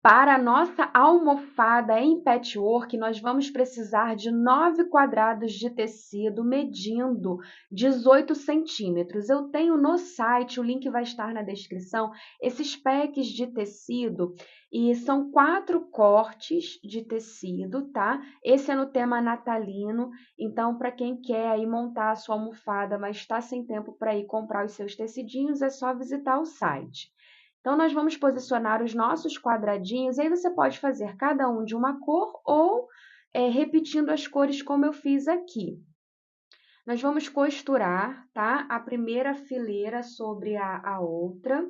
Para a nossa almofada em patchwork, nós vamos precisar de 9 quadrados de tecido medindo 18 centímetros. Eu tenho no site, o link vai estar na descrição, esses packs de tecido e são 4 cortes de tecido, tá? Esse é no tema natalino, então para quem quer aí montar a sua almofada, mas está sem tempo para ir comprar os seus tecidinhos, é só visitar o site. Então, nós vamos posicionar os nossos quadradinhos, e aí você pode fazer cada um de uma cor ou repetindo as cores como eu fiz aqui. Nós vamos costurar, tá? A primeira fileira sobre a outra.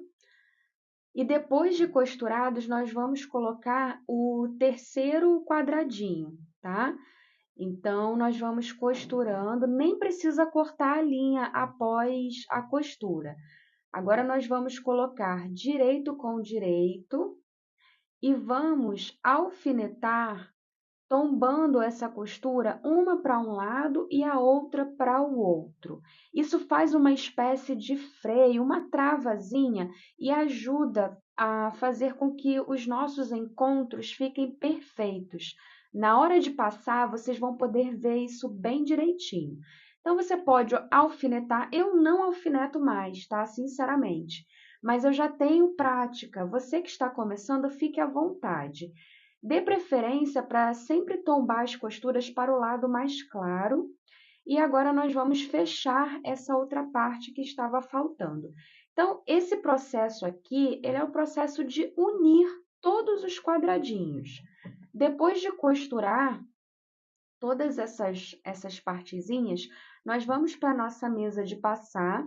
E depois de costurados, nós vamos colocar o terceiro quadradinho, tá? Então, nós vamos costurando, nem precisa cortar a linha após a costura. Agora, nós vamos colocar direito com direito e vamos alfinetar, tombando essa costura uma para um lado e a outra para o outro. Isso faz uma espécie de freio, uma travazinha e ajuda a fazer com que os nossos encontros fiquem perfeitos. Na hora de passar, vocês vão poder ver isso bem direitinho. Então, você pode alfinetar. Eu não alfineto mais, tá? Sinceramente. Mas eu já tenho prática. Você que está começando, fique à vontade. Dê preferência para sempre tombar as costuras para o lado mais claro. E agora nós vamos fechar essa outra parte que estava faltando. Então, esse processo aqui, ele é o processo de unir todos os quadradinhos. Depois de costurar todas essas partezinhas, nós vamos para a nossa mesa de passar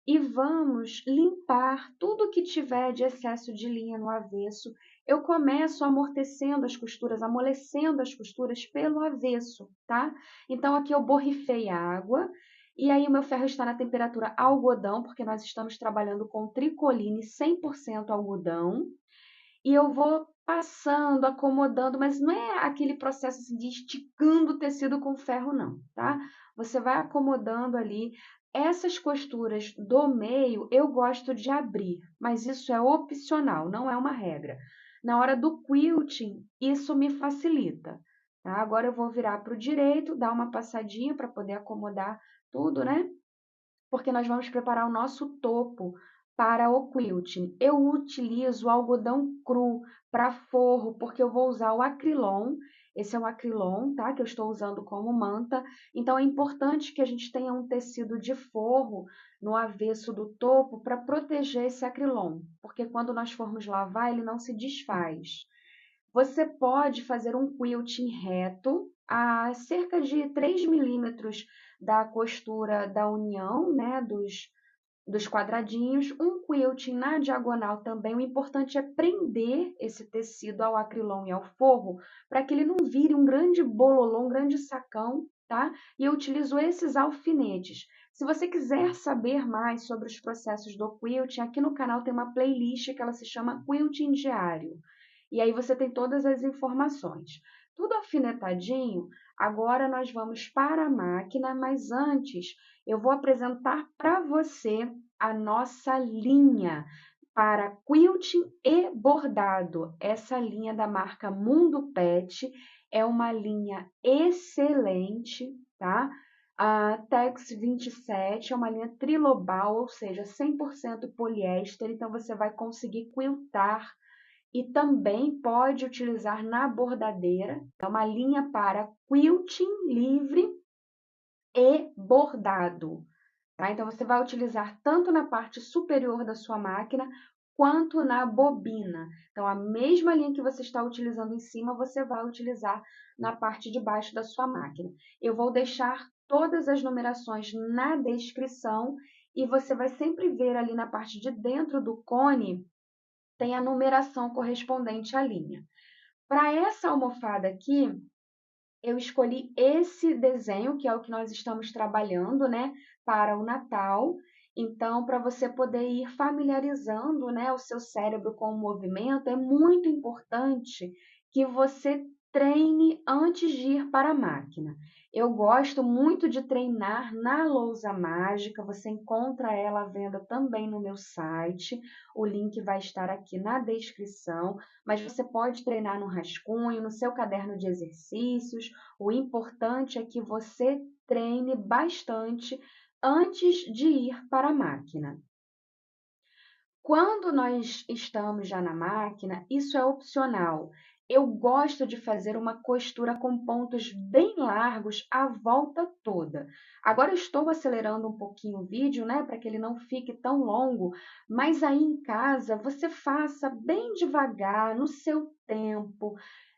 e vamos limpar tudo que tiver de excesso de linha no avesso. Eu começo amortecendo as costuras, amolecendo as costuras pelo avesso, tá? Então, aqui eu borrifei água e aí o meu ferro está na temperatura algodão, porque nós estamos trabalhando com tricoline 100% algodão. E eu vou passando, acomodando, mas não é aquele processo assim, de esticando o tecido com ferro, não, tá? Você vai acomodando ali. Essas costuras do meio eu gosto de abrir, mas isso é opcional, não é uma regra. Na hora do quilting, isso me facilita, tá? Agora eu vou virar para o direito, dar uma passadinha para poder acomodar tudo, né? Porque nós vamos preparar o nosso topo para o quilting. Eu utilizo algodão cru para forro, porque eu vou usar o acrilon. Esse é o acrilon, tá? Que eu estou usando como manta. Então, é importante que a gente tenha um tecido de forro no avesso do topo para proteger esse acrilon, porque quando nós formos lavar, ele não se desfaz. Você pode fazer um quilting reto a cerca de 3 milímetros da costura da união, né, dos quadradinhos, um quilting na diagonal também. O importante é prender esse tecido ao acrilon e ao forro para que ele não vire um grande bololô, um grande sacão, tá? E eu utilizo esses alfinetes. Se você quiser saber mais sobre os processos do quilting, aqui no canal tem uma playlist que ela se chama Quilting Diário. E aí você tem todas as informações. Tudo alfinetadinho, agora nós vamos para a máquina, mas antes eu vou apresentar para você a nossa linha para quilting e bordado. Essa linha da marca Mundo Pet é uma linha excelente, tá? A Tex 27 é uma linha trilobal, ou seja, 100% poliéster, então você vai conseguir quiltar e também pode utilizar na bordadeira. É uma linha para quilting livre e bordado, tá? Então, você vai utilizar tanto na parte superior da sua máquina quanto na bobina. Então, a mesma linha que você está utilizando em cima, você vai utilizar na parte de baixo da sua máquina. Eu vou deixar todas as numerações na descrição e você vai sempre ver ali na parte de dentro do cone, tem a numeração correspondente à linha. Para essa almofada aqui, eu escolhi esse desenho, que é o que nós estamos trabalhando, né, para o Natal. Então, para você poder ir familiarizando, né, o seu cérebro com o movimento, é muito importante que você treine antes de ir para a máquina. Eu gosto muito de treinar na lousa mágica, você encontra ela à venda também no meu site, o link vai estar aqui na descrição, mas você pode treinar no rascunho, no seu caderno de exercícios, o importante é que você treine bastante antes de ir para a máquina. Quando nós estamos já na máquina, isso é opcional. Eu gosto de fazer uma costura com pontos bem largos a volta toda. Agora eu estou acelerando um pouquinho o vídeo, né, para que ele não fique tão longo, mas aí em casa você faça bem devagar, no seu tempo.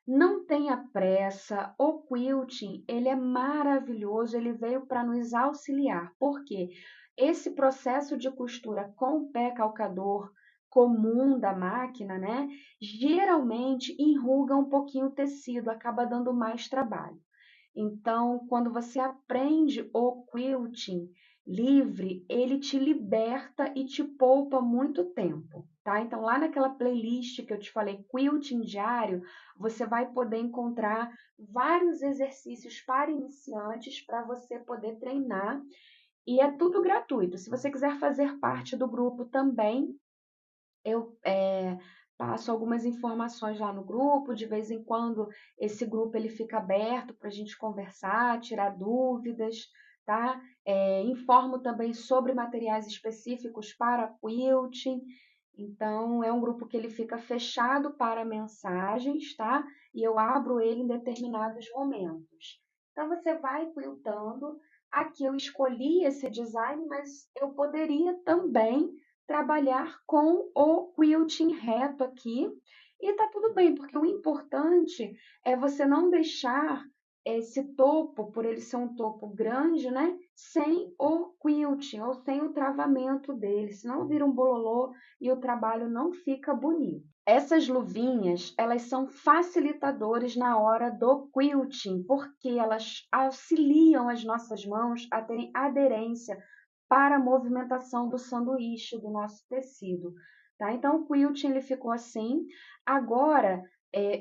Não tenha pressa. O quilting, ele é maravilhoso, ele veio para nos auxiliar. Por quê? Esse processo de costura com o pé calcador comum da máquina, né, geralmente enruga um pouquinho o tecido, acaba dando mais trabalho. Então, quando você aprende o quilting livre, ele te liberta e te poupa muito tempo, tá? Então, lá naquela playlist que eu te falei, Quilting Diário, você vai poder encontrar vários exercícios para iniciantes para você poder treinar e é tudo gratuito. Se você quiser fazer parte do grupo também, eu passo algumas informações lá no grupo. De vez em quando, esse grupo ele fica aberto para a gente conversar, tirar dúvidas, tá? Informo também sobre materiais específicos para quilting. Então, é um grupo que ele fica fechado para mensagens, tá? E eu abro ele em determinados momentos. Então, você vai quiltando. Aqui eu escolhi esse design, mas eu poderia também trabalhar com o quilting reto aqui. E tá tudo bem, porque o importante é você não deixar esse topo, por ele ser um topo grande, né? Sem o quilting ou sem o travamento dele, senão vira um bololô e o trabalho não fica bonito. Essas luvinhas, elas são facilitadores na hora do quilting, porque elas auxiliam as nossas mãos a terem aderência para a movimentação do sanduíche, do nosso tecido, tá? Então, o quilting ele ficou assim. Agora,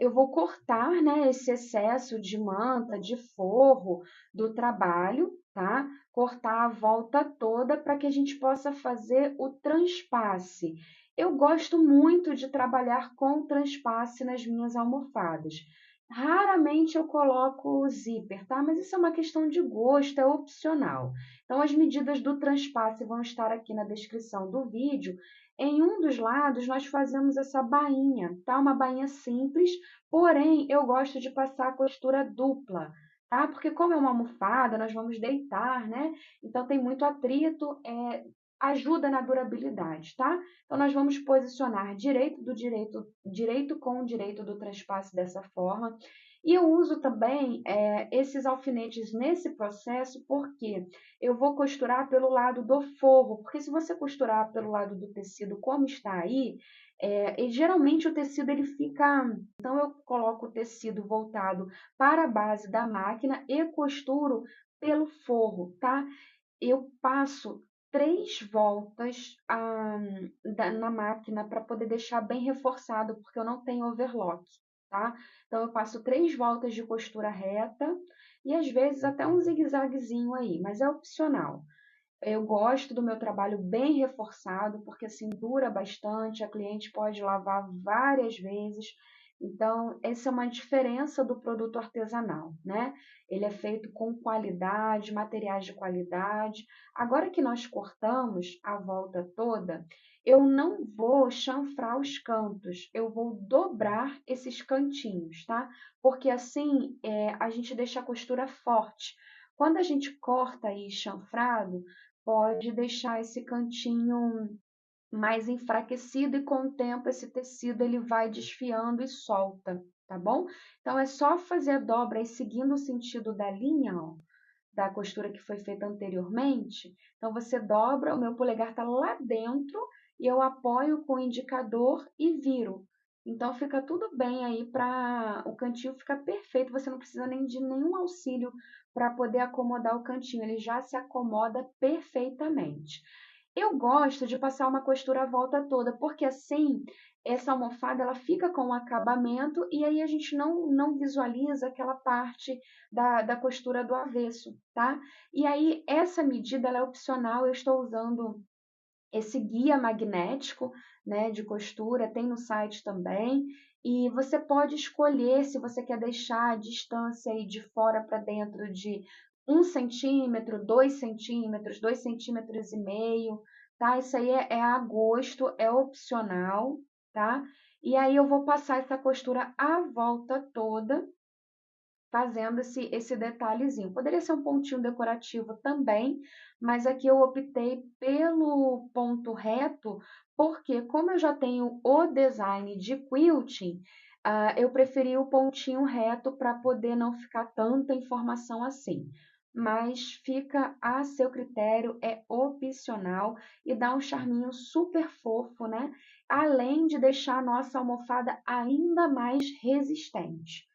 eu vou cortar, né, esse excesso de manta, de forro do trabalho, tá? Cortar a volta toda para que a gente possa fazer o transpasse. Eu gosto muito de trabalhar com transpasse nas minhas almofadas. Raramente eu coloco o zíper, tá? Mas isso é uma questão de gosto, é opcional. Então, as medidas do transpasse vão estar aqui na descrição do vídeo. Em um dos lados, nós fazemos essa bainha, tá? Uma bainha simples, porém, eu gosto de passar a costura dupla, tá? Porque como é uma almofada, nós vamos deitar, né? Então, tem muito atrito, ajuda na durabilidade, tá? Então, nós vamos posicionar direito com o direito do transpasse dessa forma. E eu uso também esses alfinetes nesse processo porque eu vou costurar pelo lado do forro, porque se você costurar pelo lado do tecido como está aí, e geralmente o tecido ele fica... Então eu coloco o tecido voltado para a base da máquina e costuro pelo forro, tá? Eu passo 3 voltas na máquina para poder deixar bem reforçado, porque eu não tenho overlock, tá? Então, eu passo 3 voltas de costura reta e às vezes até um zigue-zaguezinho aí, mas é opcional. Eu gosto do meu trabalho bem reforçado, porque assim dura bastante, a cliente pode lavar várias vezes. Então, essa é uma diferença do produto artesanal, né? Ele é feito com qualidade, materiais de qualidade. Agora que nós cortamos a volta toda, eu não vou chanfrar os cantos, eu vou dobrar esses cantinhos, tá? Porque assim a gente deixa a costura forte. Quando a gente corta aí chanfrado, pode deixar esse cantinho mais enfraquecido e com o tempo esse tecido ele vai desfiando e solta, tá bom? Então é só fazer a dobra aí seguindo o sentido da linha, ó, da costura que foi feita anteriormente. Então você dobra, o meu polegar tá lá dentro e eu apoio com o indicador e viro. Então fica tudo bem aí para o cantinho ficar perfeito, você não precisa nem de nenhum auxílio para poder acomodar o cantinho, ele já se acomoda perfeitamente. Eu gosto de passar uma costura à volta toda, porque assim essa almofada ela fica com o acabamento e aí a gente não visualiza aquela parte da costura do avesso, tá? E aí essa medida ela é opcional, eu estou usando esse guia magnético, né, de costura, tem no site também, e você pode escolher se você quer deixar a distância aí de fora para dentro de 1 centímetro, 2 centímetros, 2,5 centímetros, tá? Isso aí é a gosto, é opcional, tá? E aí eu vou passar essa costura à volta toda, fazendo esse detalhezinho. Poderia ser um pontinho decorativo também, mas aqui eu optei pelo ponto reto, porque como eu já tenho o design de quilting, eu preferi o pontinho reto para poder não ficar tanta informação assim. Mas fica a seu critério, é opcional e dá um charminho super fofo, né? Além de deixar a nossa almofada ainda mais resistente,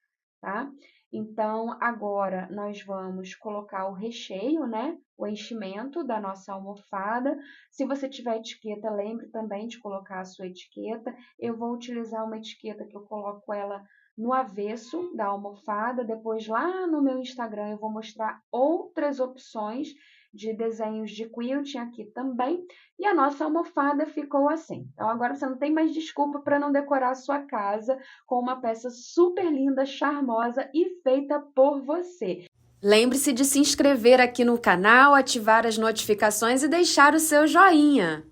tá? Então, agora nós vamos colocar o recheio, né? O enchimento da nossa almofada. Se você tiver etiqueta, lembre também de colocar a sua etiqueta. Eu vou utilizar uma etiqueta que eu coloco ela no avesso da almofada. Depois, lá no meu Instagram, eu vou mostrar outras opções de desenhos de quilting aqui também. E a nossa almofada ficou assim. Então, agora você não tem mais desculpa para não decorar a sua casa com uma peça super linda, charmosa e feita por você. Lembre-se de se inscrever aqui no canal, ativar as notificações e deixar o seu joinha.